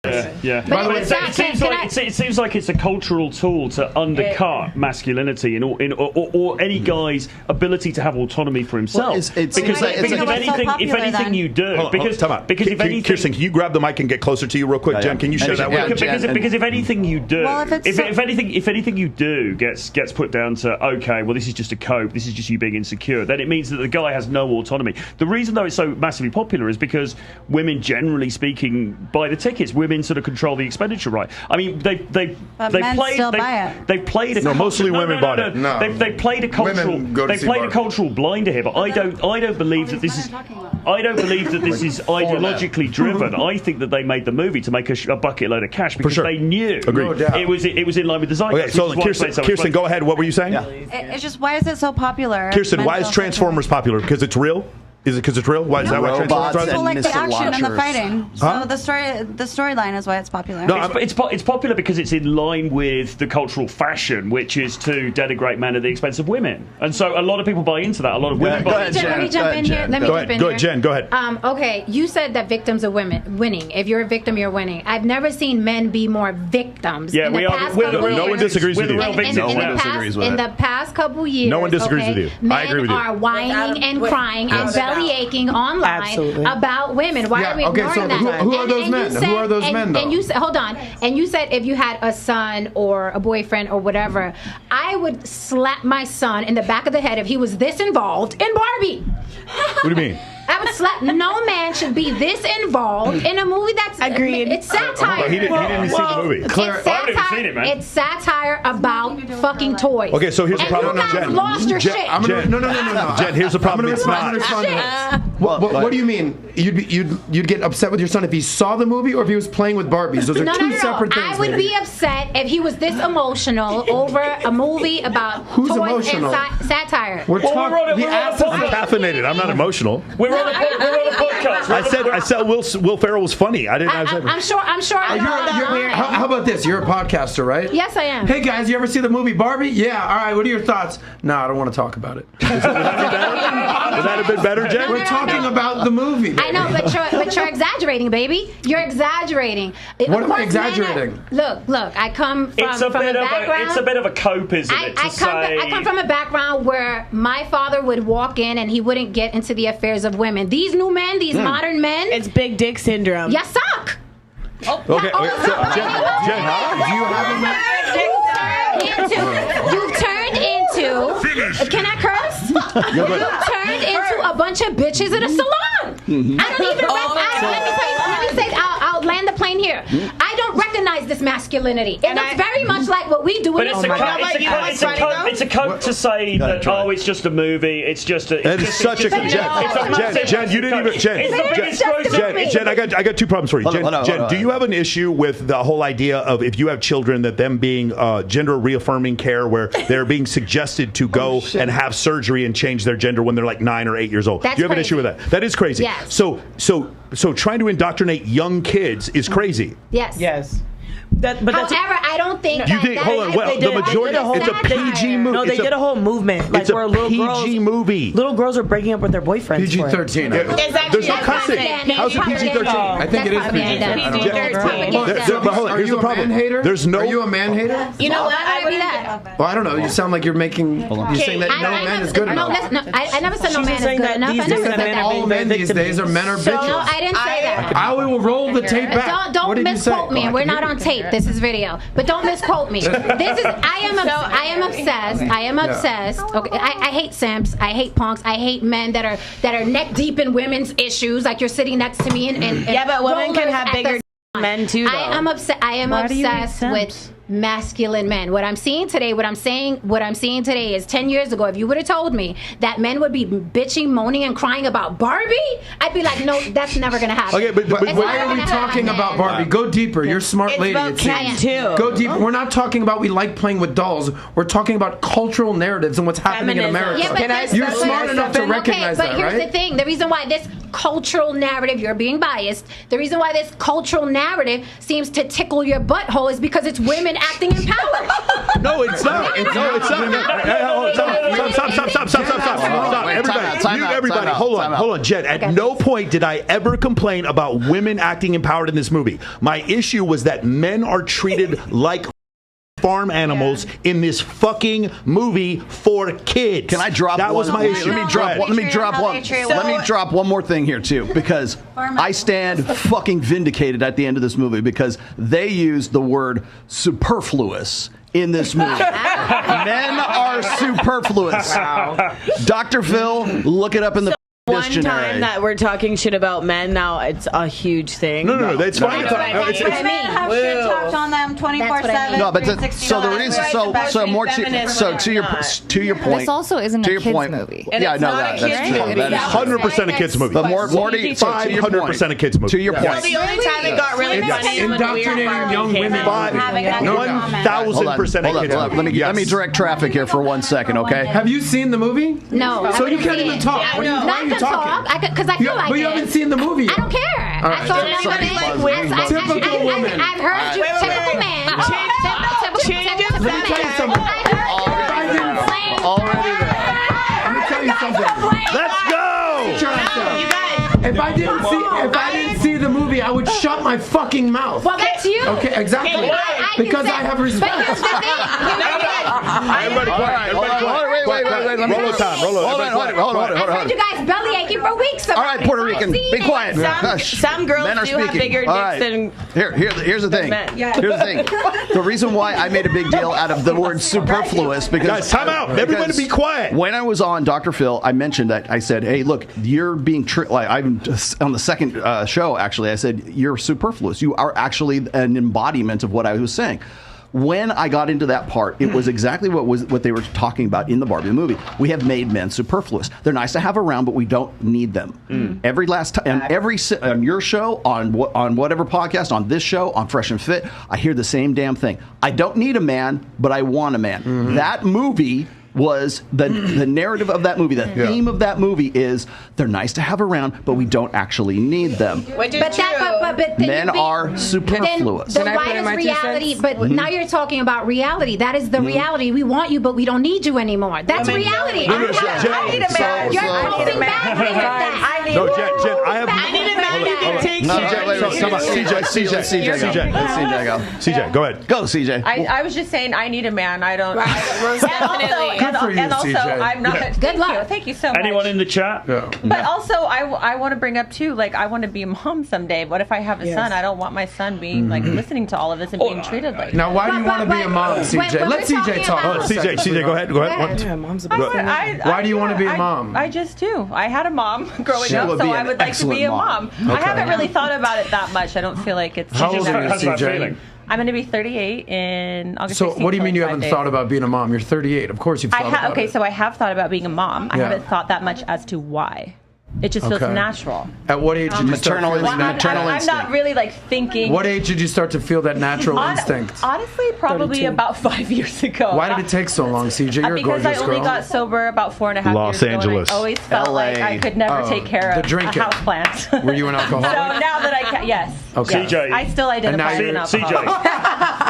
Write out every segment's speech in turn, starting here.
Yeah. By the way, it seems like it's a cultural tool to undercut masculinity or any guy's ability to have autonomy for himself. If anything you do, Kirsten, can you grab the mic and get closer to you real quick, Jen? Can you share that with me? Because if anything you do, if anything you do gets put down to this is just a cope, this is just you being insecure, then it means that the guy has no autonomy. The reason though it's so massively popular is because women, generally speaking, buy the tickets. Women sort of control the expenditure, right? I mean, they played a mostly women bought it. No, they played a cultural blinder here, but I don't believe that this is ideologically driven. I think that they made the movie to make a bucket load of cash because they knew it was in line with the zeitgeist. Okay, so Kirsten, go ahead. What were you saying? It's just, why is it so popular? Kirsten, why is Transformers popular? Because it's real? Is it because it's real? Why is that why Transformers? People like the action and the fighting. So the storyline is why it's popular. No, it's popular because it's in line with the cultural fashion, which is to denigrate men at the expense of women. And so a lot of people buy into that. A lot of women buy into that. Let me jump in here. Go ahead, Jen. Go ahead. Okay, you said that victims are winning. If you're a victim, you're winning. I've never seen men be more victims. Yeah, we are. No one disagrees with you. In the past couple years, no one disagrees with you. I agree with you. Men are whining and crying and belly aching online about women. Why are we ignoring that? Who are those men? Who are those men, though? And you said, hold on. And you said if you had a son or a boyfriend or whatever, I would slap my son in the back of the head if he was this involved in Barbie. What do you mean? I would slap. No man should be this involved in a movie that's agreed. It's satire. He didn't even see the movie. It's satire about fucking toys. Okay, so here's the problem. You guys lost your shit. No. Jen, here's the problem. It's not. What do you mean? You'd get upset with your son if he saw the movie or if he was playing with Barbies? Those are two separate things. I would be upset if he was this emotional over a movie about toys and satire. I'm caffeinated. I'm not emotional. We're on a podcast. I said Will Ferrell was funny. I didn't. I'm sure. How about this? You're a podcaster, right? Yes, I am. Hey guys, you ever see the movie Barbie? Yeah. All right. What are your thoughts? No, I don't want to talk about it. Is that a bit better, Jen? We're talking about the movie. Baby. I know, but you're exaggerating, baby. You're exaggerating. What am I exaggerating? Look. I come from a background. It's a bit of a cope, isn't it? I come from a background where my father would walk in and he wouldn't get into the affairs of women. These new men, these modern men. It's big dick syndrome. You suck. Okay. Jen, do you have You've turned into. Can I curse? You've turned into a bunch of bitches at a salon. I don't even. Let me say. I'll land the plane here. I don't recognize this masculinity. It looks very much like what we do. But it's a cope to say that it's just a movie. It's just a. It's such a Jen. You didn't even Jen. I got two problems for you. Jen, do you have an issue with the whole idea of if you have children that them being gender reaffirming care where they're being suggested to go and have surgery and change their gender when they're like 9 or 8 years old? Do you have an issue with that? That is crazy. Yes. So trying to indoctrinate young kids is crazy. Yes. However, I don't think the majority. It's a PG movie. No, they did a whole movement. It's a PG movie. Little girls are breaking up with their boyfriends. PG-13. There's no cussing. How's it PG-13? I think it is PG-13. But hold on, here's the problem. There's no. Are you a man hater? You know what? I would that. Well, I don't know. You sound like you're saying that no man is good enough. No, I never said no man is good enough. I never said that. All men these days are men or bitches. No, I didn't say that. I will roll the tape back. Don't misquote me. We're not on tape. This is video. But don't misquote me. I am obsessed. Okay, I hate simps. I hate punks. I hate men that are neck deep in women's issues. Like you're sitting next to me and yeah, but women can have bigger men too. Though. I am obsessed with masculine men. What I'm seeing today is 10 years ago, if you would have told me that men would be bitching, moaning, and crying about Barbie, I'd be like, no, that's never going to happen. Okay, but why are we talking about Barbie? Go deeper. You're a smart lady. It's about Ken too. Go deeper. We're not talking about we like playing with dolls. We're talking about cultural narratives and what's happening in America. Yeah, you're smart enough to recognize that, right? But here's the thing. The reason why this cultural narrative, you're being biased. The reason why this cultural narrative seems to tickle your butthole is because it's women acting empowered. No, it's not. No, it's not. Stop. Everybody. Hold on. Jen, at no point did I ever complain about women acting empowered in this movie. My issue was that men are treated like farm animals in this fucking movie for kids. Can I drop that one? Was my issue. Let me drop one more thing here too, because I stand fucking vindicated at the end of this movie because they used the word superfluous in this movie. Men are superfluous. Wow. Dr. Phil, look it up in the one dictionary. time that we're talking shit about men, now it's a huge thing. No, that's fine. Women have shit talked on them 24/7. No, but so the reason, so to your point, this also isn't a kids movie. And yeah, I know that. That's true. That is 100% a kids movie. But Morty, 500% a kids movie. To your point, well, the only time it got really funny is when indoctrinating young women. 1,000% a kids movie. Let me direct traffic here for 1 second, okay? Have you seen the movie? No. So you can't even talk. Why are you talking? Because I feel like but you haven't seen the movie yet. I don't care. I thought typical women. I've heard you. Typical man. Typical Let me tell you something. Already there. Let me tell you something. Let's go. If I didn't see the movie, I would shut my fucking mouth. Well, that's you. Okay, exactly. Because I have respect. Everybody quiet. Wait. Roll time. Hold on. I've heard you guys belly aching for weeks. All right, Puerto Rican, be quiet. Some girls do have bigger dicks than Here's the thing. Here's the thing. The reason why I made a big deal out of the word superfluous because guys, time out. Everybody be quiet. When I was on Dr. Phil, I mentioned that I said, "Hey, look, you're being like I'm on the second show. Actually, I said you're superfluous. You are actually an embodiment of what I was saying." When I got into that part, it was exactly what they were talking about in the Barbie movie. We have made men superfluous. They're nice to have around, but we don't need them. Every last time, on your show, on whatever podcast, on this show, on Fresh and Fit, I hear the same damn thing. I don't need a man, but I want a man. That movie was the narrative of that movie. The theme of that movie is they're nice to have around, but we don't actually need them. But men are superfluous. Then why is reality? But now you're talking about reality. That is the reality. We want you, but we don't need you anymore. That's reality. I need a man. You're posting boundaries with that. No, Jen, I have. I need a man who can take CJ, go ahead. Go, CJ. I was just saying I need a man. I don't. Definitely. Good for you, and also, CJ. I'm not. Good luck. Thank you so much. Anyone in the chat? Yeah. But also, I want to bring up too. Like, I want to be a mom someday. What if I have a son? I don't want my son being like listening to all of this and being treated like. Now, why do you want to be a mom, CJ? Let CJ talk. CJ, go ahead. Yeah, mom's a Why do you want to be a mom? I just do. I had a mom growing up, so I would like to be a mom. I haven't really thought about it that much. I don't feel like it's. How old are you, CJ? I'm going to be 38 in August. So what do you mean you haven't thought about being a mom? You're 38. Of course you've thought about it. Okay, so I have thought about being a mom. I haven't thought that much as to why. It just feels natural. At what age did you start feeling maternal instinct? I'm not really like thinking. What age did you start to feel that natural instinct? Honestly, probably 32. About 5 years ago. Why did it take so long, CJ? You're a gorgeous girl. Because I only got sober about 4.5 years Los Angeles. ago. I always felt like I could never take care of a houseplant. Were you an alcoholic? So now that I can, yes. Okay. Yes. I still identify as an alcoholic.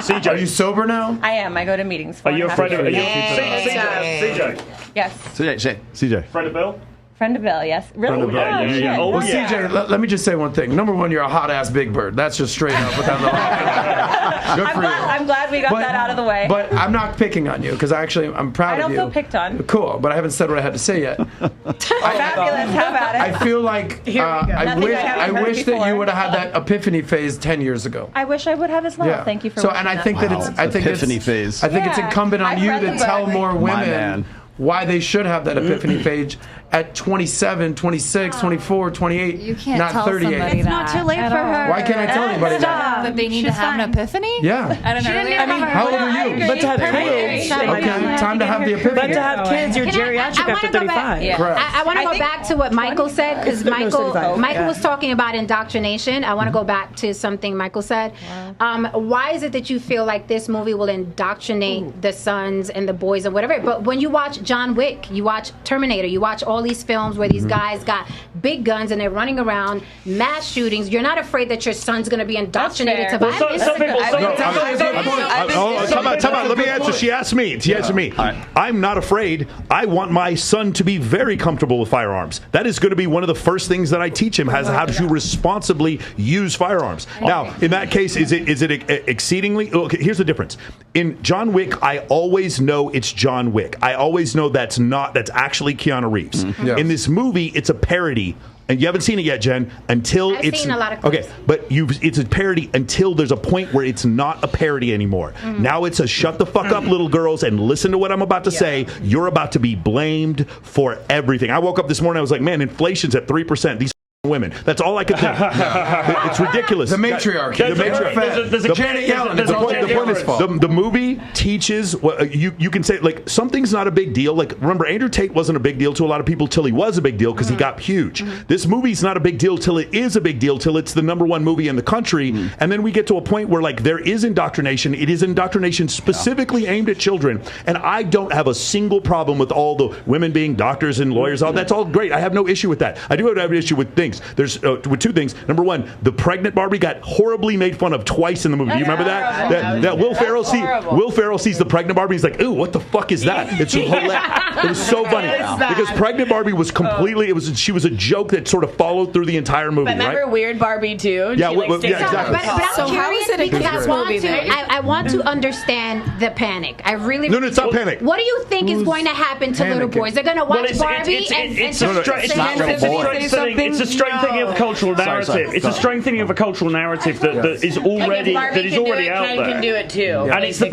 CJ, are you sober now? I am. I go to meetings. Are you afraid of it? CJ. Yes. CJ. Friend of Bill? Friend of Bill, yes. Really? Yeah. Well, CJ, let me just say one thing. Number one, you're a hot ass big bird. That's just straight up without the Good for you. I'm glad we got that out of the way. But I'm not picking on you because I'm proud of you. I don't feel picked on. Cool, but I haven't said what I had to say yet. Fabulous. How about it? I feel like I wish that you would have had that epiphany phase 10 years ago. I wish I would have as well. Yeah. Thank you for and I think that it's epiphany phase. I think it's incumbent on you to tell more women why they should have that epiphany phase at 27, 26, 24, 28, you can't not tell 38. Somebody it's not too late for her. Why can't I tell anybody that they need to have an epiphany? Yeah. I don't know. How old are you? But to have kids, okay, time to have the epiphany. But to have kids, you're geriatric after 35. I want to go back to what Michael said because Michael was talking about indoctrination. I want to go back to something Michael said. Why is it that you feel like this movie will indoctrinate the sons and the boys and whatever? But when you watch John Wick, you watch Terminator, you watch all these films where these guys got big guns and they're running around, mass shootings. You're not afraid that your son's going to be indoctrinated to violence. Time out. Let me answer. She asked me. Right. I'm not afraid. I want my son to be very comfortable with firearms. That is going to be one of the first things that I teach him, how to responsibly use firearms. Now, in that case, is it exceedingly? Okay, here's the difference. In John Wick, I always know it's John Wick. I always know that's actually Keanu Reeves. Yes. In this movie, it's a parody. And you haven't seen it yet, Jen, until I've seen a lot of clips. Okay, but it's a parody until there's a point where it's not a parody anymore. Now it's a shut the fuck up, little girls, and listen to what I'm about to say. You're about to be blamed for everything. I woke up this morning, I was like, man, inflation's at 3%. These women. That's all I could think. It's ridiculous. The matriarchy. There's a Janet Yellen. The point is, the movie teaches. You can say like something's not a big deal. Like remember, Andrew Tate wasn't a big deal to a lot of people till he was a big deal because he got huge. This movie's not a big deal till it is a big deal till it's the #1 movie in the country, and then we get to a point where like there is indoctrination. It is indoctrination specifically aimed at children, and I don't have a single problem with all the women being doctors and lawyers. All that's all great. I have no issue with that. I do have an issue with things. There's with two things. Number one, the pregnant Barbie got horribly made fun of twice in the movie. Do you remember that? That Will Ferrell sees the pregnant Barbie. He's like, "Ooh, what the fuck is that?" It's hilarious. It was so funny because pregnant Barbie was completely. She was a joke that sort of followed through the entire movie. But remember Weird Barbie too? Yeah, exactly. But I'm curious because I want to understand the panic. I really no, it's not panic. What do you think is going to happen to little boys? They're going to watch Barbie it's a strengthening of a cultural narrative. It's a strengthening of a cultural narrative that is already out there. Ken can do it too. And it's the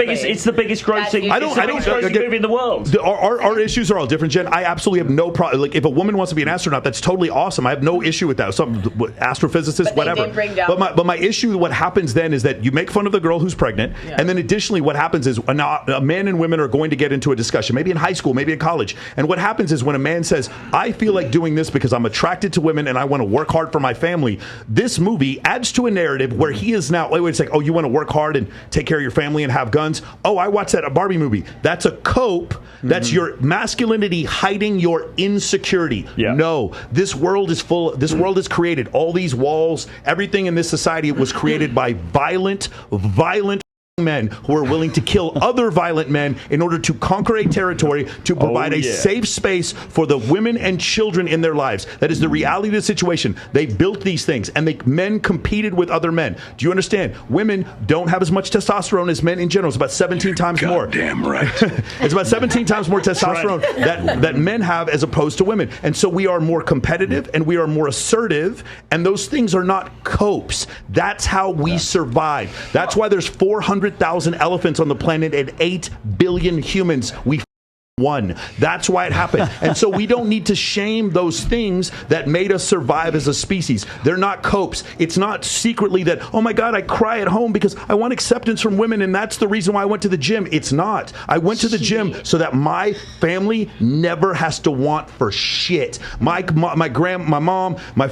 biggest grossing. I don't movie in the world. Our issues are all different, Jen. I absolutely have no problem. Like if a woman wants to be an astronaut, that's totally awesome. I have no issue with that. Some astrophysicist, whatever. But my issue, what happens then is that you make fun of the girl who's pregnant, and then additionally, what happens is a man and women are going to get into a discussion, maybe in high school, maybe in college. And what happens is when a man says, "I feel like doing this because I'm attracted to women and I want to work hard for my family," this movie adds to a narrative where he is now. It's like, oh, you want to work hard and take care of your family and have guns? Oh, I watched a Barbie movie. That's a cope. That's your masculinity hiding your insecurity. Yeah. No, this world is full. This world is created. All these walls, everything in this society was created by violent men who are willing to kill other violent men in order to conquer a territory, to provide a safe space for the women and children in their lives. That is the reality of the situation. They built these things, and men competed with other men. Do you understand? Women don't have as much testosterone as men in general. It's about 17 times more. Damn right. It's about 17 times more testosterone that men have as opposed to women. And so we are more competitive and we are more assertive, and those things are not copes. That's how we survive. That's why there's 400,000 elephants on the planet and 8 billion humans. We won. That's why it happened. And so we don't need to shame those things that made us survive as a species. They're not copes. It's not secretly that, oh my God, I cry at home because I want acceptance from women and that's the reason why I went to the gym. It's not. I went to the gym so that my family never has to want for shit. My mom, my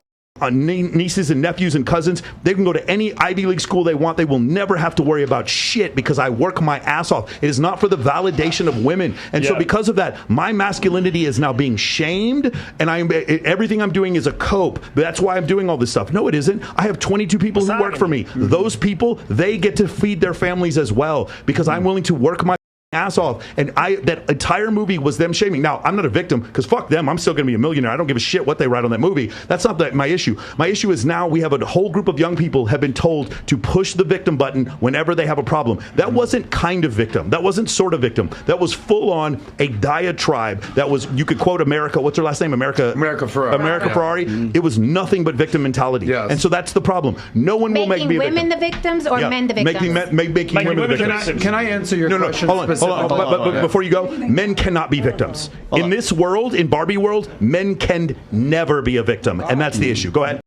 nieces and nephews and cousins, they can go to any Ivy League school they want. They will never have to worry about shit because I work my ass off. It is not for the validation of women. And so because of that, my masculinity is now being shamed, and everything I'm doing is a cope. That's why I'm doing all this stuff. No, it isn't. I have 22 people who work for me. Those people, they get to feed their families as well because I'm willing to work my ass off. And that entire movie was them shaming. Now, I'm not a victim because fuck them. I'm still going to be a millionaire. I don't give a shit what they write on that movie. That's not my issue. My issue is now we have a whole group of young people have been told to push the victim button whenever they have a problem. That wasn't kind of victim. That wasn't sort of victim. That was full on a diatribe. That was, you could quote America. What's her last name? America Ferrari. It was nothing but victim mentality. Yes. And so that's the problem. No one will make me a victim. Making women the victims or men the victims? Making women the victims. Can I answer your question? Hold on. But before you go, men cannot be victims. In this world, in Barbie world, men can never be a victim. And that's the issue. Go ahead.